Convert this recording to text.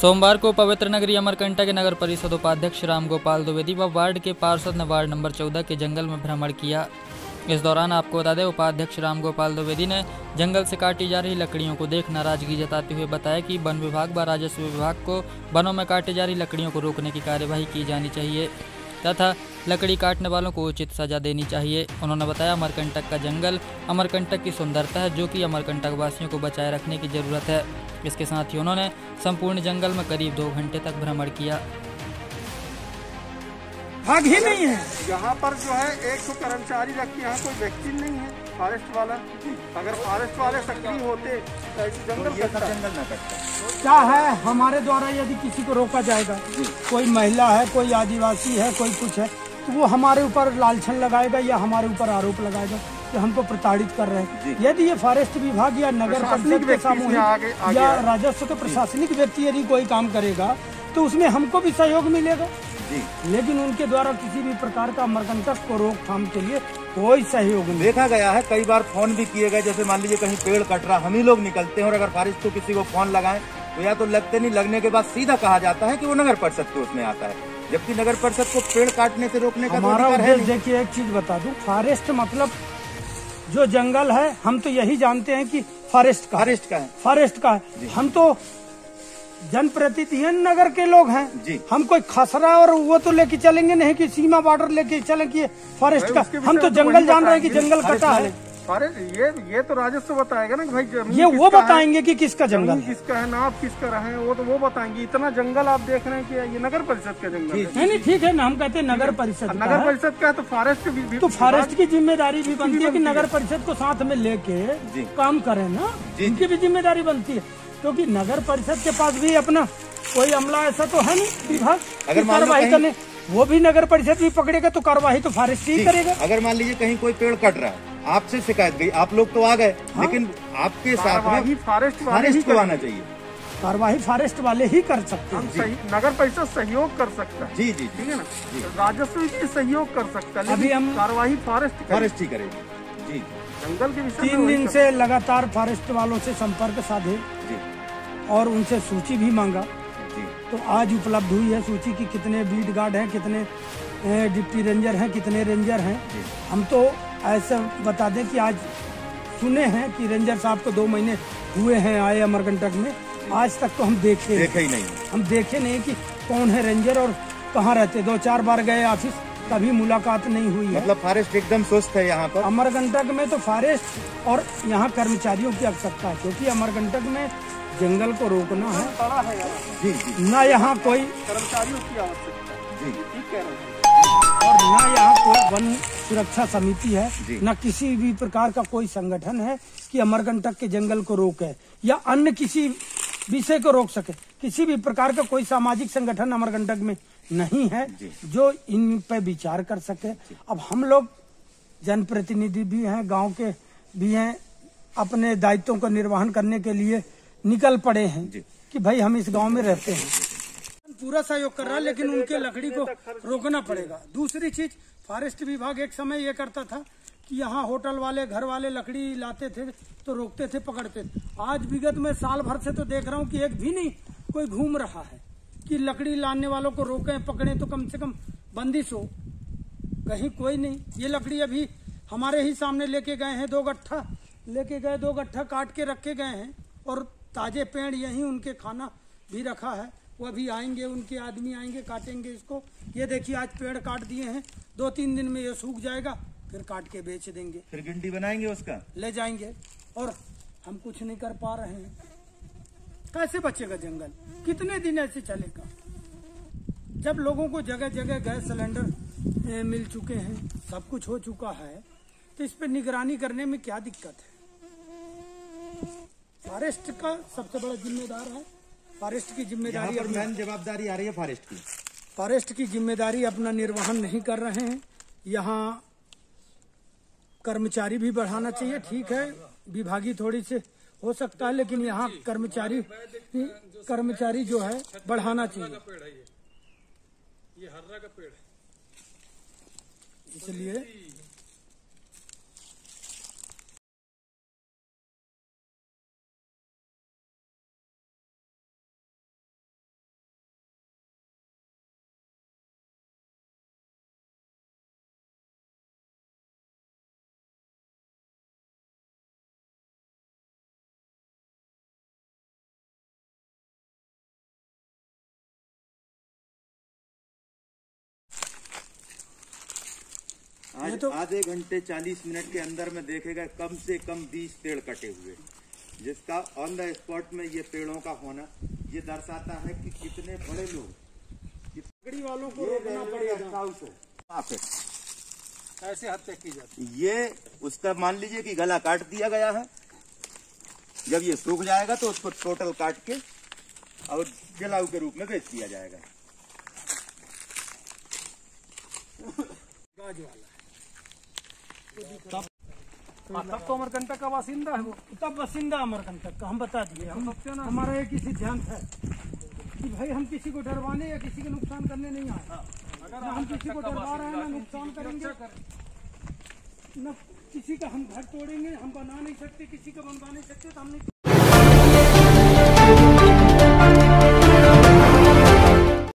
सोमवार को पवित्र नगरी अमरकंटक के नगर परिषद उपाध्यक्ष रामगोपाल द्विवेदी व वार्ड के पार्षद ने वार्ड नंबर 14 के जंगल में भ्रमण किया। इस दौरान आपको बता दें, उपाध्यक्ष रामगोपाल द्विवेदी ने जंगल से काटी जा रही लकड़ियों को देख नाराजगी जताते हुए बताया कि वन विभाग व राजस्व विभाग को वनों में काटी जा रही लकड़ियों को रोकने की कार्यवाही की जानी चाहिए तथा लकड़ी काटने वालों को उचित सजा देनी चाहिए। उन्होंने बताया, अमरकंटक का जंगल अमरकंटक की सुंदरता है, जो कि अमरकंटक वासियों को बचाए रखने की जरूरत है। इसके साथ ही उन्होंने संपूर्ण जंगल में करीब 2 घंटे तक भ्रमण किया। भाग ही नहीं है यहाँ पर जो है 100 कर्मचारी रखते, यहाँ कोई व्यक्ति नहीं है फॉरेस्ट वाला। अगर फॉरेस्ट वाले सक्रिय होते तो जंगल न कटता। क्या है, हमारे द्वारा यदि किसी को रोका जाएगा, कोई महिला है, कोई आदिवासी है, कोई कुछ है, तो वो हमारे ऊपर लालछन लगाएगा या हमारे ऊपर आरोप लगाएगा कि हमको प्रताड़ित कर रहे हैं। यदि ये फॉरेस्ट विभाग या नगर परिषद के सामूहिक या राजस्व के प्रशासनिक व्यक्ति यदि कोई काम करेगा तो उसमें हमको भी सहयोग मिलेगा। लेकिन उनके द्वारा किसी भी प्रकार का अमरकंटक को रोकथाम के लिए कोई सहयोग नहीं। देखा गया है, कई बार फोन भी किए गए, जैसे मान लीजिए कहीं पेड़ कट रहा, हम ही लोग निकलते हैं और अगर फॉरेस्ट को किसी को फोन लगाएं तो या तो लगते नहीं, लगने के बाद सीधा कहा जाता है कि वो नगर परिषद के उसमें आता है, जबकि नगर परिषद को पेड़ काटने से रोकने का हमारा उद्देश्य। देखिए, एक चीज बता दूं, फॉरेस्ट मतलब जो जंगल है, हम तो यही जानते हैं कि फॉरेस्ट का है। हम तो जनप्रतिनिधि नगर के लोग हैं जी। हम कोई खसरा और वो तो लेके चलेंगे नहीं कि सीमा बॉर्डर लेके चलें कि फॉरेस्ट का। हम तो जंगल जान रहे हैं कि जंगल कटा है। ये तो राजस्व बताएगा ना कि भाई ये वो बताएंगे कि किसका जंगल किसका है, नाप किसका रहे, वो तो वो बताएंगे। इतना जंगल आप देख रहे हैं कि ये नगर परिषद का जंगल है। नहीं, ठीक है ना, हम कहते हैं नगर परिषद का है तो फॉरेस्ट भी तो फॉरेस्ट की जिम्मेदारी भी बनती है कि नगर परिषद को साथ में लेके काम करें ना, इनकी भी जिम्मेदारी बनती है। क्योंकि नगर परिषद के पास भी अपना कोई अमला ऐसा तो है नहीं विभाग अगर कार्रवाई करने, वो भी नगर परिषद भी पकड़ेगा तो कार्रवाई तो फॉरेस्ट ही करेगा। अगर मान लीजिए कहीं कोई पेड़ कट रहा है, आपसे शिकायत गई, आप लोग तो आ गए, लेकिन आपके साथ में फॉरेस्ट को आना चाहिए। कार्रवाई फॉरेस्ट वाले ही कर सकते हैं। नगर परिषद सहयोग कर सकता है। जी, ठीक है ना, राजस्व भी सहयोग कर सकता है। अभी हम कार्रवाई फॉरेस्ट ही करेगी। जी, जंगल के विषय 3 दिन से लगातार फॉरेस्ट वालों से संपर्क साधे और उनसे सूची भी मांगा। तो आज उपलब्ध हुई है सूची की कितने बीट गार्ड हैं, कितने डिप्टी रेंजर हैं, कितने रेंजर हैं। हम तो ऐसा बता दें कि आज सुने हैं कि रेंजर साहब को 2 महीने हुए हैं आए अमरकंटक में, आज तक तो हम देखे ही नहीं। हम देखे नहीं कि कौन है रेंजर और कहाँ रहते। 2-4 बार गए ऑफिस, कभी मुलाकात नहीं हुई है। मतलब फॉरेस्ट एकदम सुस्त है यहाँ पर। अमरकंटक में तो फॉरेस्ट और यहाँ कर्मचारियों की आवश्यकता है, क्योंकि अमरकंटक में जंगल को रोकना है ना, यहाँ कोई कर्मचारियों की आवश्यकता है और ना यहाँ कोई वन सुरक्षा समिति है, न किसी भी प्रकार का कोई संगठन है कि अमरकंटक के जंगल को रोके या अन्य किसी विषय को रोक सके। किसी भी प्रकार का कोई सामाजिक संगठन अमरकंटक में नहीं है जो इन पे विचार कर सके। अब हम लोग जनप्रतिनिधि भी हैं, गांव के भी हैं, अपने दायित्वों का निर्वहन करने के लिए निकल पड़े हैं कि भाई हम इस गांव में रहते हैं। पूरा सहयोग कर रहा है, लेकिन उनके लकड़ी को रोकना पड़ेगा। दूसरी चीज, फॉरेस्ट विभाग एक समय ये करता था कि यहाँ होटल वाले, घर वाले लकड़ी लाते थे तो रोकते थे, पकड़ते थे। आज विगत में साल भर से तो देख रहा हूँ कि एक भी नहीं कोई घूम रहा है कि लकड़ी लाने वालों को रोकें, पकड़े तो कम से कम बंदिश हो। कहीं कोई नहीं। ये लकड़ी अभी हमारे ही सामने लेके गए हैं, 2 गट्ठा लेके गए, 2 गट्ठा काट के रखे गए हैं और ताजे पेड़ यहीं उनके खाना भी रखा है। वो अभी आएंगे, उनके आदमी आएंगे, काटेंगे इसको। ये देखिए, आज पेड़ काट दिए हैं, 2-3 दिन में ये सूख जाएगा, फिर काट के बेच देंगे, फिर गिंडी बनाएंगे, उसका ले जाएंगे। और हम कुछ नहीं कर पा रहे हैं। कैसे बचेगा जंगल? कितने दिन ऐसे चलेगा? जब लोगों को जगह जगह गैस सिलेंडर मिल चुके हैं, सब कुछ हो चुका है, तो इस पर निगरानी करने में क्या दिक्कत है? फॉरेस्ट का सबसे बड़ा जिम्मेदार है। फॉरेस्ट की जिम्मेदारी, मेन जवाबदारी आ रही है फॉरेस्ट की। फॉरेस्ट की जिम्मेदारी अपना निर्वहन नहीं कर रहे हैं। यहाँ कर्मचारी भी बढ़ाना चाहिए, ठीक है, विभागीय थोड़ी से हो सकता है, लेकिन यहाँ कर्मचारी जो है बढ़ाना चाहिए। ये हर्रा का पेड़ है, इसलिए आज तो आधे घंटे 40 मिनट के अंदर में देखेगा कम से कम 20 पेड़ कटे हुए, जिसका ऑन द स्पॉट में ये पेड़ों का होना ये दर्शाता है कि कितने बड़े लोग, लकड़ी वालों को रोकना पड़ेगा। ऐसे हत्या की जाती ये उसका मान लीजिए कि गला काट दिया गया है, जब ये सूख जाएगा तो उसको टोटल काट के और जलाऊ के रूप में बेच दिया जाएगा। गाज वाला तब तो अमरकंटक का बासिंदा है वो। तब बासिंदा अमरकंटक का हम बता दिए। हमारा एक ही सिद्धांत है कि भाई हम किसी को डरवाने या किसी को नुकसान करने नहीं आए। अगर हम किसी को डरवा रहे हैं ना नुकसान करेंगे, न किसी का हम घर तोड़ेंगे, हम बना नहीं सकते, किसी का बनवा नहीं सकते, तो हमने